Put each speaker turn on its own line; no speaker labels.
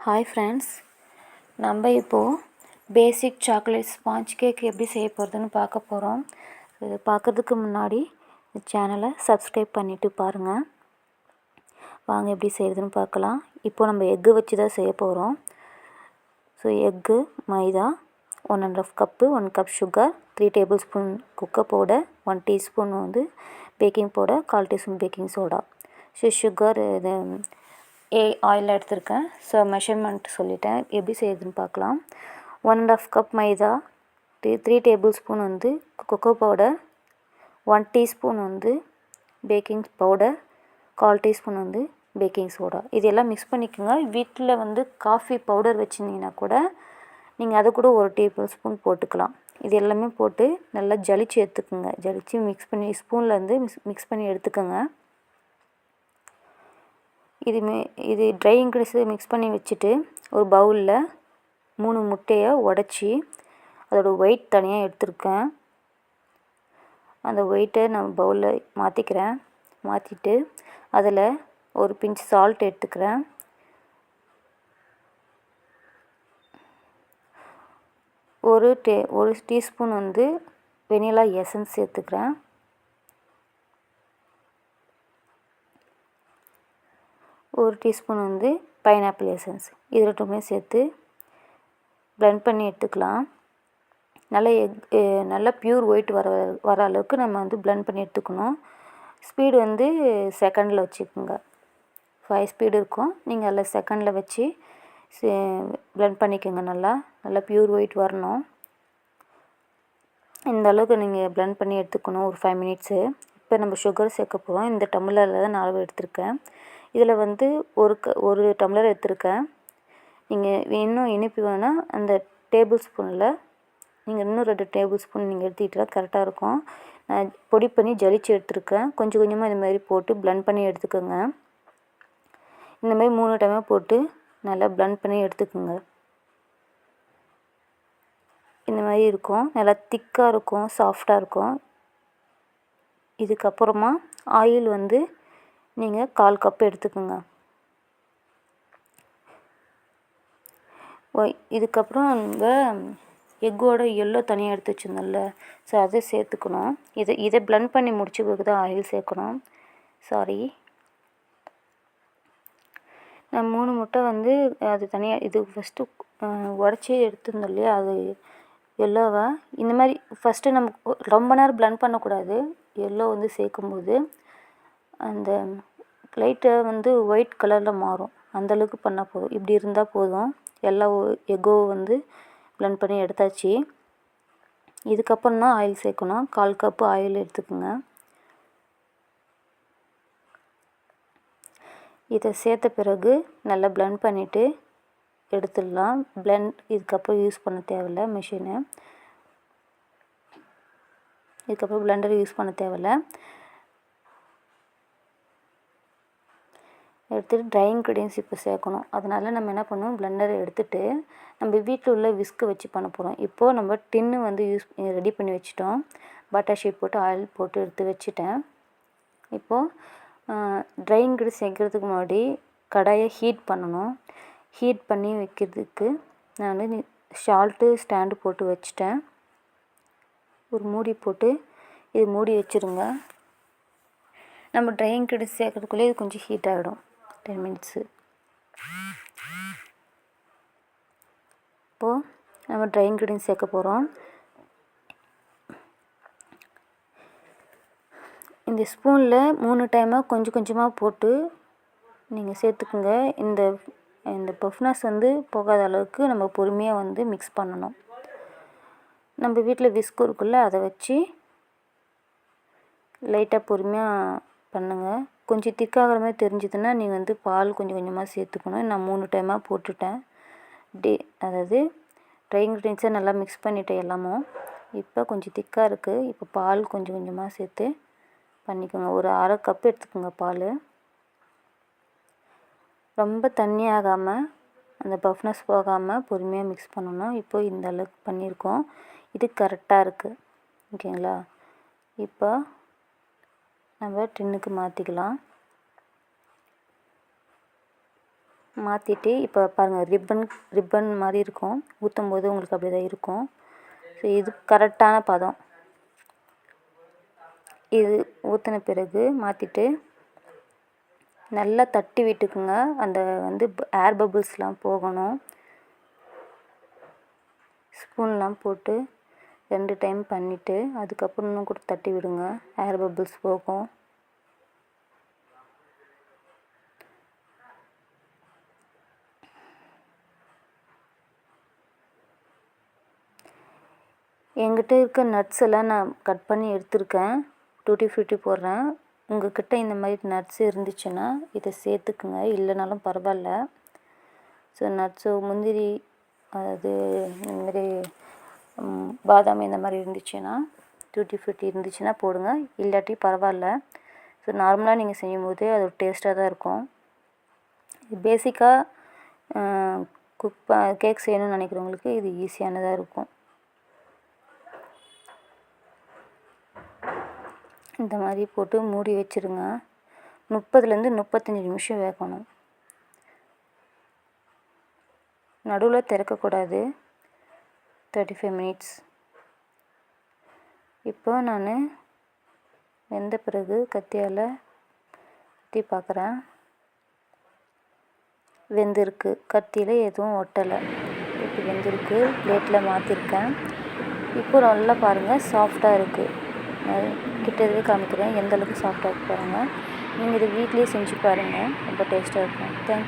Hi friends, நம்ம இப்போது பேசிக் chocolate sponge cake எப்படி செய்ய போகிறதுன்னு பார்க்க போகிறோம். இது பார்க்குறதுக்கு முன்னாடி இந்த சேனலை சப்ஸ்கிரைப் பண்ணிவிட்டு பாருங்கள். வாங்க எப்படி செய்கிறதுன்னு பார்க்கலாம். இப்போது நம்ம எக்கு வச்சு தான் செய்ய போகிறோம். ஸோ எக்கு, மைதா, 1½ cup, 1 cup sugar, 3 table spoon cooker powder, 1 teaspoon baking powder, 1/4 teaspoon baking soda. So sugar இது ஆயில் எடுத்திருக்கேன். ஸோ மெஷர்மெண்ட் சொல்லிட்டேன். எப்படி செய்யுதுன்னு பார்க்கலாம். 1½ கப் மைதா, 3 table spoon cocoa powder, 1 teaspoon baking powder, 1/4 teaspoon baking soda. இதெல்லாம் mix பண்ணிக்கோங்க. வீட்டில் coffee powder வச்சுருந்தீங்கன்னா கூட நீங்கள் அதை கூட 1 டேபிள் ஸ்பூன் போட்டுக்கலாம். இது எல்லாமே போட்டு நல்லா ஜலிச்சு எடுத்துக்கோங்க. ஜலிச்சு மிக்ஸ் பண்ணி ஸ்பூனில் மிக்ஸ் பண்ணி எடுத்துக்கோங்க. இது ட்ரை இன்க்ரீடியன்ஸ் மிக்ஸ் பண்ணி வச்சுட்டு ஒரு பவுலில் 3 முட்டையை உடச்சி அதோடய ஒயிட் தனியாக எடுத்துருக்கேன். அந்த ஒயிட்டை நான் பவுலில் மாற்றிக்கிறேன். மாற்றிட்டு அதில் ஒரு பிஞ்ச் சால்ட் எடுத்துக்கிறேன். ஒரு டீஸ்பூன் வெனிலா எசன்ஸ் சேர்த்துக்கிறேன். ஒரு டீஸ்பூன் பைனாப்பிள் எசன்ஸ். இது ரெண்டுமே சேர்த்து பிளெண்ட் பண்ணி எடுத்துக்கலாம். நல்லா பியூர் ஒயிட் வர அளவுக்கு நம்ம பிளெண்ட் பண்ணி எடுத்துக்கணும். ஸ்பீடு செகண்டில் வச்சுக்கோங்க. 5 ஸ்பீடு இருக்கும். நீங்கள் அதில் செகண்டில் வச்சு பிளெண்ட் பண்ணிக்கோங்க. நல்லா பியூர் ஒயிட் வரணும். இந்த அளவுக்கு நீங்கள் பிளெண்ட் பண்ணி எடுத்துக்கணும் ஒரு 5 மினிட்ஸு. இப்போ நம்ம சுகர் சேர்க்க போகிறோம். இந்த டம்ளரில் தான் நான் அளவு எடுத்திருக்கேன். இதில் ஒரு டம்ளர் எடுத்திருக்கேன். நீங்கள் இன்னும் இனிப்பு வேணால் அந்த டேபிள் ஸ்பூனில் நீங்கள் இன்னும் 2 டேபிள் ஸ்பூன் நீங்கள் எடுத்துக்கிட்டால் கரெக்டாக இருக்கும். நான் பொடி பண்ணி ஜலிச்சு எடுத்துருக்கேன். கொஞ்சம் கொஞ்சமாக இது மாதிரி போட்டு பிளெண்ட் பண்ணி எடுத்துக்கோங்க. இந்த மாதிரி 3 டைமாக போட்டு நல்லா பிளெண்ட் பண்ணி எடுத்துக்கோங்க. இந்த மாதிரி இருக்கும். நல்லா திக்காக இருக்கும், சாஃப்டாக இருக்கும். இதுக்கப்புறமா ஆயில் நீங்கள் 1/4 கப் எடுத்துக்கோங்க. இதுக்கப்புறம் நம்ம எக்கோட எல்லோ தனியாக எடுத்து வச்சுருந்தோம்ல, ஸோ அதை சேர்த்துக்கணும். இதை பிளெண்ட் பண்ணி முடிச்ச பிறகு தான் ஆயில் சேர்க்கணும். சாரி, நான் 3 முட்டை அது தனியாக இது ஃபஸ்ட்டு உடச்சி எடுத்துருந்தோம் இல்லையா, அது எல்லோவை இந்த மாதிரி ஃபஸ்ட்டு நம்ம ரொம்ப நேரம் பிளெண்ட் பண்ணக்கூடாது. எல்லோ சேர்க்கும்போது அந்த லைட்டை ஒயிட் கலரில் மாறும். அந்தளவுக்கு பண்ணால் போதும். இப்படி இருந்தால் போதும். எல்லா எக்கோ பிளெண்ட் பண்ணி எடுத்தாச்சு. இதுக்கப்புறம் தான் ஆயில் சேர்க்கணும். 1/4 கப்பு ஆயில் எடுத்துக்கோங்க. இதை சேர்த்த பிறகு நல்லா பிளெண்ட் பண்ணிவிட்டு எடுத்துடலாம். இதுக்கப்புறம் யூஸ் பண்ண தேவையில்லை மிஷினை. இதுக்கப்புறம் பிளெண்டர் யூஸ் பண்ண தேவையில்லை. எடுத்துகிட்டு ட்ரை இன்க்ரீடியன்ஸ் இப்போ சேர்க்கணும். அதனால் நம்ம என்ன பண்ணுவோம், பிளெண்டரை எடுத்துகிட்டு நம்ம வீட்டில் உள்ள விஸ்க்கு வச்சு பண்ண போகிறோம். இப்போது நம்ம டின்னு ரெடி பண்ணி வச்சுட்டோம். பட்டர் ஷீட் போட்டு ஆயில் போட்டு எடுத்து வச்சுட்டேன். இப்போது ட்ரை இன்க்ரீடியன்ஸ் சேர்க்கறதுக்கு முன்னாடி கடாயை ஹீட் பண்ணணும். ஹீட் பண்ணி வைக்கிறதுக்கு நான் சால்ட்டு ஸ்டாண்டு போட்டு வச்சுட்டேன். ஒரு மூடி போட்டு இது மூடி வச்சுருங்க. நம்ம ட்ரை இன்க்ரீடியன்ஸ் சேர்க்கறதுக்குள்ளே இது கொஞ்சம் ஹீட் ஆகிடும். 10 மினிட்ஸு. இப்போது நம்ம ட்ரை இன்க்ரீடியன்ஸ் சேர்க்க போகிறோம். இந்த ஸ்பூனில் 3 டைமாக கொஞ்சம் கொஞ்சமாக போட்டு நீங்கள் சேர்த்துக்குங்க. இந்த பஃப்னஸ் போகாத அளவுக்கு நம்ம பொறுமையாக மிக்ஸ் பண்ணணும். நம்ம வீட்டில் விஸ்க் இருக்குல்ல, அதை வச்சு லைட்டாக பொறுமையாக பண்ணுங்கள். கொஞ்சம் திக்காகிற மாதிரி தெரிஞ்சதுன்னா நீங்கள் பால் கொஞ்சம் கொஞ்சமாக சேர்த்துக்கணும். நான் 3 டைமாக போட்டுட்டேன். அதாவது ட்ரை இன்க்ரீடியன்ஸை நல்லா மிக்ஸ் பண்ணிவிட்டேன் எல்லாமும். இப்போ கொஞ்சம் திக்காக இருக்குது. இப்போ பால் கொஞ்சம் கொஞ்சமாக சேர்த்து பண்ணிக்கோங்க. ஒரு 1/2 கப் எடுத்துக்கோங்க பால். ரொம்ப தண்ணி ஆகாமல் அந்த பஃப்னஸ் போகாமல் பொறுமையாக மிக்ஸ் பண்ணணும். இப்போ இந்த அளவுக்கு பண்ணியிருக்கோம். இது கரெக்டாக இருக்குது. ஓகேங்களா? இப்போ நம்ம டின்னுக்கு மாற்றிக்கலாம். மாற்றிட்டு இப்போ பாருங்கள் ரிப்பன் மாதிரி இருக்கும். ஊற்றும் போது உங்களுக்கு அப்படி தான் இருக்கும். ஸோ இது கரெக்டான பதம். இது ஊற்றின பிறகு மாற்றிட்டு நல்லா தட்டி விட்டுக்குங்க. அந்த ஏர் பபிள்ஸ்லாம் போகணும். ஸ்பூன்லாம் போட்டு 2 டைம் பண்ணிவிட்டு அதுக்கப்புறம் இன்னும் கூட தட்டி விடுங்க. ஏர் பபிள்ஸ் போகும். என்கிட்ட இருக்க நட்ஸ் எல்லாம் நான் கட் பண்ணி எடுத்திருக்கேன். டூட்டி ஃப்ரூட்டி போடுறேன். உங்கள்கிட்ட இந்த மாதிரி நட்ஸ் இருந்துச்சுன்னா இதை சேர்த்துக்குங்க, இல்லைனாலும் பரவாயில்ல. ஸோ நட்ஸு முந்திரி அது இந்தமாரி பாதாம் இந்த மாதிரி இருந்துச்சுன்னா டூட்டி ஃப்ரூட்டி இருந்துச்சுன்னா போடுங்க, இல்லாட்டி பரவாயில்ல. ஸோ நார்மலாக நீங்கள் செய்யும்போது அது ஒரு டேஸ்ட்டாக தான் இருக்கும். பேசிக்காக கேக் செய்யணும்னு நினைக்கிறவங்களுக்கு இது ஈஸியானதாக இருக்கும். இந்த மாதிரி போட்டு மூடி வச்சுருங்க. 30லேருந்து 35 நிமிஷம் வேகணும். நடுவில் திறக்கக்கூடாது. 35 மினிட்ஸ். இப்போ நான் வெந்த பிறகு கத்தியால் குத்தி பார்க்குறேன். வெந்திருக்கு. கத்தியில் எதுவும் ஒட்டலை. இப்போ வெந்திருக்கு. பிளேட்டில் மாற்றிருக்கேன். இப்போ நல்லா பாருங்கள், சாஃப்டாக இருக்குது. கிட்டவே காமிக்கிறேன் எந்த அளவுக்கு சாஃப்டாக இருக்கு பாருங்கள். நீங்கள் இதை வீட்லேயே செஞ்சு பாருங்கள், ரொம்ப டேஸ்ட்டாக இருக்கும். தேங்க்யூ.